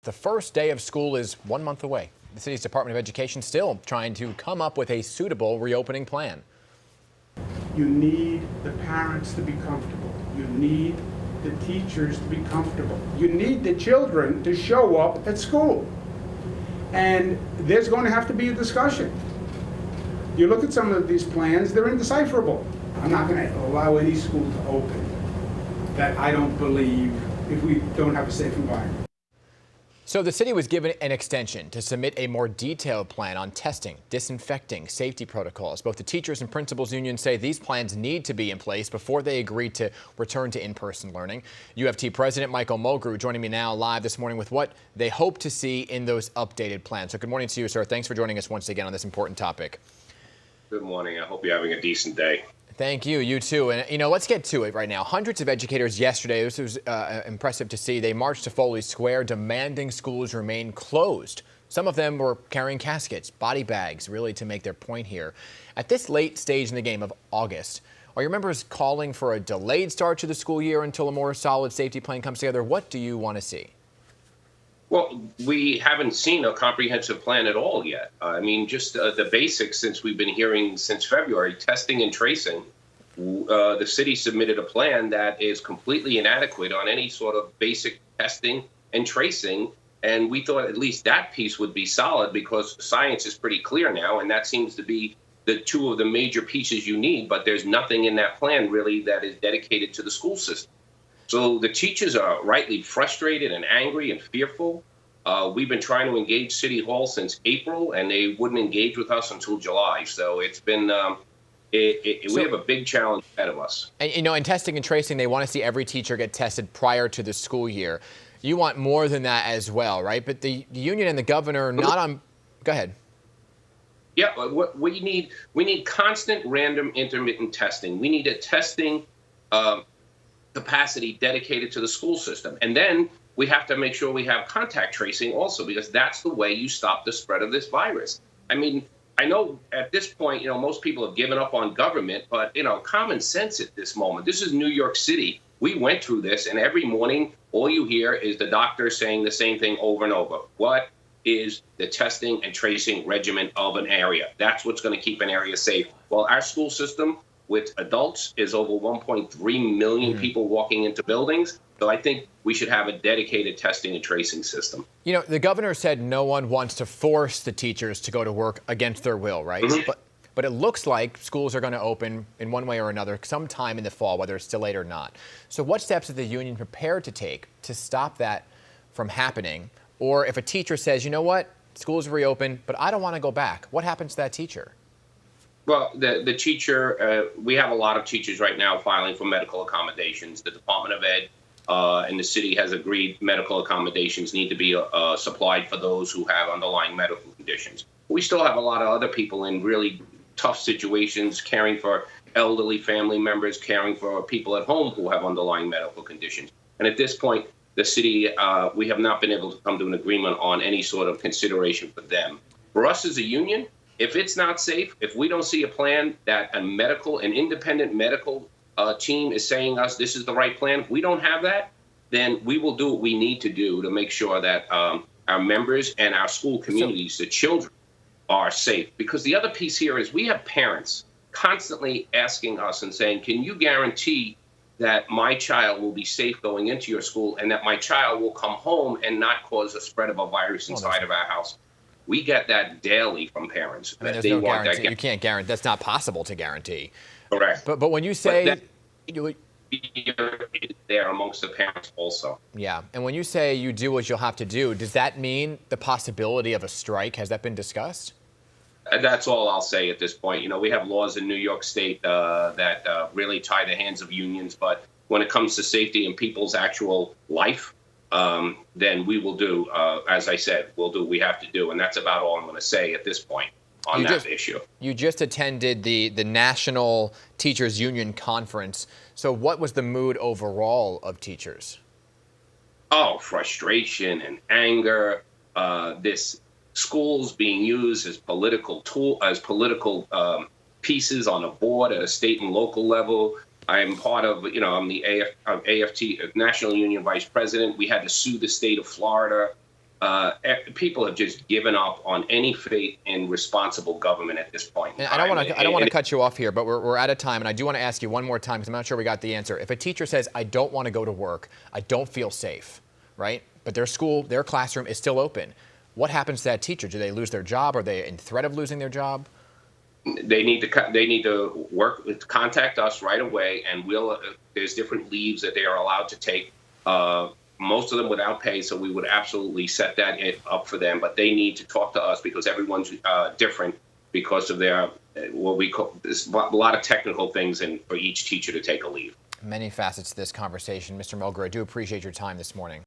The first day of school is 1 month away. The city's Department of Education still trying to come up with a suitable reopening plan. You need the parents to be comfortable. You need the teachers to be comfortable. You need the children to show up at school. And there's going to have to be a discussion. You look at some of these plans, they're indecipherable. I'm not going to allow any school to open that I don't believe if we don't have a safe environment. So the city was given an extension to submit a more detailed plan on testing, disinfecting, safety protocols. Both the teachers and principals unions say these plans need to be in place before they agree to return to in-person learning. UFT President Michael Mulgrew joining me now live this morning with what they hope to see in those updated plans. So good morning to you, sir. Thanks for joining us once again on this important topic. Good morning. I hope you're having a decent day. Thank you. You too. And, let's get to it right now. Hundreds of educators yesterday, this was impressive to see, they marched to Foley Square demanding schools remain closed. Some of them were carrying caskets, body bags, really to make their point here. At this late stage in the game of August, are your members calling for a delayed start to the school year until a more solid safety plan comes together? What do you want to see? Well, we haven't seen a comprehensive plan at all yet. I mean, just the basics since we've been hearing since February, testing and tracing. The city submitted a plan that is completely inadequate on any sort of basic testing and tracing. And we thought at least that piece would be solid because science is pretty clear now. And that seems to be the two of the major pieces you need. But there's nothing in that plan really that is dedicated to the school system. So the teachers are rightly frustrated and angry and fearful. We've been trying to engage City Hall since April, and they wouldn't engage with us until July. So it's been, we have a big challenge ahead of us. And, in testing and tracing, they want to see every teacher get tested prior to the school year. You want more than that as well, right? But the union and the governor not on. Go ahead. Yeah, we need constant, random, intermittent testing. We need a testing capacity dedicated to the school system. And then we have to make sure we have contact tracing also, because that's the way you stop the spread of this virus. I mean, I know at this point, most people have given up on government, but, common sense at this moment. This is New York City. We went through this, and every morning, all you hear is the doctor saying the same thing over and over. What is the testing and tracing regimen of an area? That's what's going to keep an area safe. Well, our school system with adults is over 1.3 million people walking into buildings. So I think we should have a dedicated testing and tracing system. The governor said no one wants to force the teachers to go to work against their will, right? Mm-hmm. But it looks like schools are going to open in one way or another sometime in the fall, whether it's delayed or not. So what steps is the union prepared to take to stop that from happening? Or if a teacher says, you know what, schools reopen, but I don't want to go back, what happens to that teacher? Well, the teacher, we have a lot of teachers right now filing for medical accommodations. The Department of Ed and the city has agreed medical accommodations need to be supplied for those who have underlying medical conditions. We still have a lot of other people in really tough situations, caring for elderly family members, caring for people at home who have underlying medical conditions. And at this point, the city, we have not been able to come to an agreement on any sort of consideration for them. For us as a union, if it's not safe, if we don't see a plan that an independent medical team is saying us this is the right plan, if we don't have that, then we will do what we need to do to make sure that our members and our school communities, the children, are safe. Because the other piece here is we have parents constantly asking us and saying, can you guarantee that my child will be safe going into your school and that my child will come home and not cause a spread of a virus inside of our house? We get that daily from parents. I mean, there's no guarantee. You can't guarantee. That's not possible to guarantee. Correct. But when you say there amongst the parents also. Yeah, and when you say you do what you'll have to do, does that mean the possibility of a strike? Has that been discussed? That's all I'll say at this point. We have laws in New York State that really tie the hands of unions, but when it comes to safety and people's actual life, then we will do, as I said, we'll do what we have to do. And that's about all I'm going to say at this point on that issue. You just attended the National Teachers Union Conference. So what was the mood overall of teachers? Oh, frustration and anger. This schools being used as political pieces on a board at a state and local level. I'm part of, I'm the AFT, National Union Vice President. We had to sue the state of Florida People have just given up on any faith in responsible government at this point in And time. I don't want to cut you off here, but we're out of time, and I do want to ask you one more time because I'm not sure we got the answer. If a teacher says, "I don't want to go to work, I don't feel safe," right? But their school, their classroom is still open. What happens to that teacher? Do they lose their job? Are they in threat of losing their job? They need to contact us right away, and we'll. There's different leaves that they are allowed to take. Most of them without pay, so we would absolutely set that up for them. But they need to talk to us because everyone's different because of their what we call. There's a lot of technical things, and for each teacher to take a leave. Many facets to this conversation, Mr. Mulgrew. I do appreciate your time this morning.